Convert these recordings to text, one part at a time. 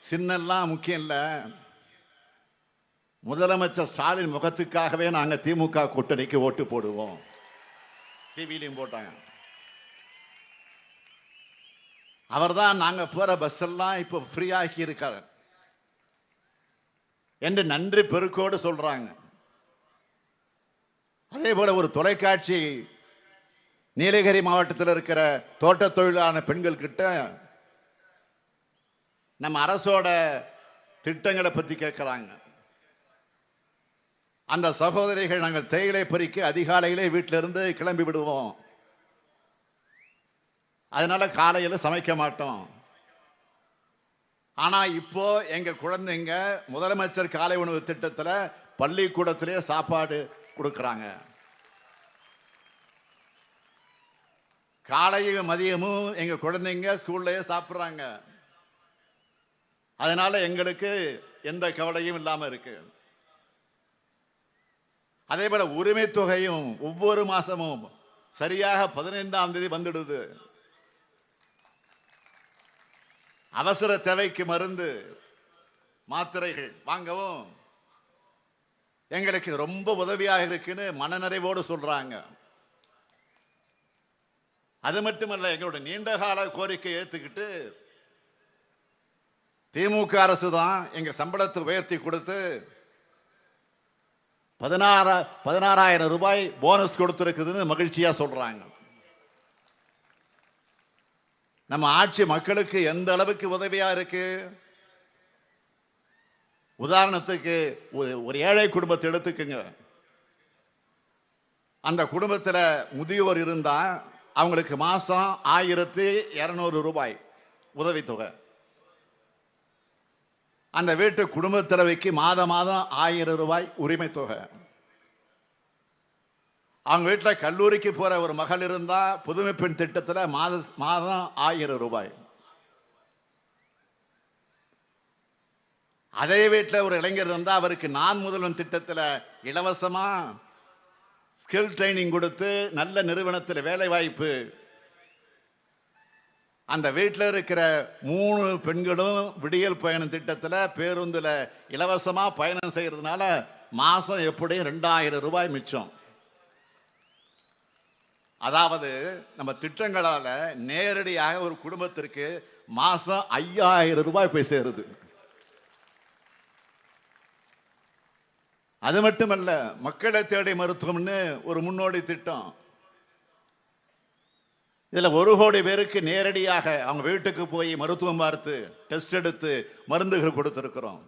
சின்னெல்லாம் முக்கியம் இல்ல, முதலமைச்சர் ஸ்டாலின் முகத்துக்காகவே நாங்க திமுக கூட்டணிக்கு ஓட்டு போடுவோம். டிவிலையும் போட்டாங்க. அவர்தான் நாங்க போற பஸ் எல்லாம் இப்ப ஃப்ரீயாக்கி இருக்காரு என்று நன்றி பெருக்கோடு சொல்றாங்க. அதே போல ஒரு தொலைக்காட்சி நீலகிரி மாவட்டத்தில் இருக்கிற தோட்ட தொழிலான பெண்கள் கிட்ட நம்ம அரசோட திட்டங்களை பத்தி கேட்கிறாங்க. அந்த சகோதரிகள், நாங்கள் தேயிலை பறிக்க அதிகாலையிலே வீட்டிலிருந்து கிளம்பி விடுவோம், அதனால காலையில் சமைக்க மாட்டோம். ஆனா இப்போ எங்க குழந்தைங்க முதலமைச்சர் காலை உணவு திட்டத்தில் பள்ளிக்கூடத்திலே சாப்பாடு கொடுக்கறாங்க. காலையும் மதியமும் எங்க குழந்தைங்க ஸ்கூல்லயே சாப்பிடுறாங்க. அதனால எங்களுக்கு எந்த கவலையும் இல்லாம இருக்கு. அதே போல உரிமை தொகையும் ஒவ்வொரு மாசமும் சரியாக 15ஆம் தேதி வந்துடுது. அவசர தேவைக்கு மருந்து மாத்திரைகள் வாங்கவும் எங்களுக்கு ரொம்ப உதவியாக இருக்குன்னு மனநிறைவோடு சொல்றாங்க. அது மட்டுமல்ல, எங்களோட நீண்ட கால கோரிக்கை ஏத்துக்கிட்டு திமுக அரசு தான் எங்க சம்பளத்தை உயர்த்தி கொடுத்து 16,000 ரூபாய் போனஸ் கொடுத்திருக்குதுன்னு மகிழ்ச்சியா சொல்றாங்க. நம்ம ஆட்சி மக்களுக்கு எந்த அளவுக்கு உதவியா இருக்கு. உதாரணத்துக்கு ஒரு ஏழை குடும்பத்தை எடுத்துக்குங்க. அந்த குடும்பத்தில் முதியோர் இருந்தா அவங்களுக்கு மாசம் 1,200 ரூபாய் உதவித்தொகை. அந்த வீட்டு குடும்ப தலைவிக்கு மாதம் 1000 ரூபாய் உரிமை தொகை. அவங்க வீட்டில் கல்லூரிக்கு போற ஒரு மகள் இருந்தா புதுமை பெண் திட்டத்தில் மாதம் 1000 ரூபாய். அதே வீட்டில் ஒரு இளைஞர் இருந்தா அவருக்கு நான் முதல்வன் திட்டத்தில் இலவசமா ஸ்கில் ட்ரைனிங் கொடுத்து நல்ல நிறுவனத்தில் வேலை வாய்ப்பு. அந்த வீட்டில் இருக்கிற 3 பெண்களும் விடியல் பயணம் திட்டத்தில் பேருந்துல இலவசமா பயணம் செய்யறதுனால மாசம் எப்படியும் 2000 ரூபாய் மிச்சம். அதாவது நம்ம திட்டங்களால நேரடியாக ஒரு குடும்பத்திற்கு மாசம் 5000 ரூபாய் போய் சேருது. அது மட்டுமல்ல, மக்களை தேடி மருத்துவம்னு ஒரு முன்னோடி திட்டம். இதுல 1 கோடி பேருக்கு நேரடியாக அவங்க வீட்டுக்கு போய் மருத்துவம் பார்த்து டெஸ்ட் எடுத்து மருந்துகள் கொடுத்திருக்கிறோம்.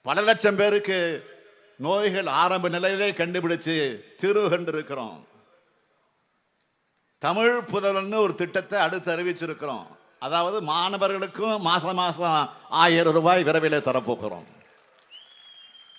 பல லட்சம் பேருக்கு நோய்கள் ஆரம்ப நிலையிலே கண்டுபிடிச்சு தீர்வு கண்டிருக்கிறோம். தமிழ் புதல்வன் ஒரு திட்டத்தை அடுத்து அறிவிச்சிருக்கிறோம். அதாவது மாணவர்களுக்கும் மாசம் 1000 ரூபாய் விரைவில் தரப்போகிறோம்.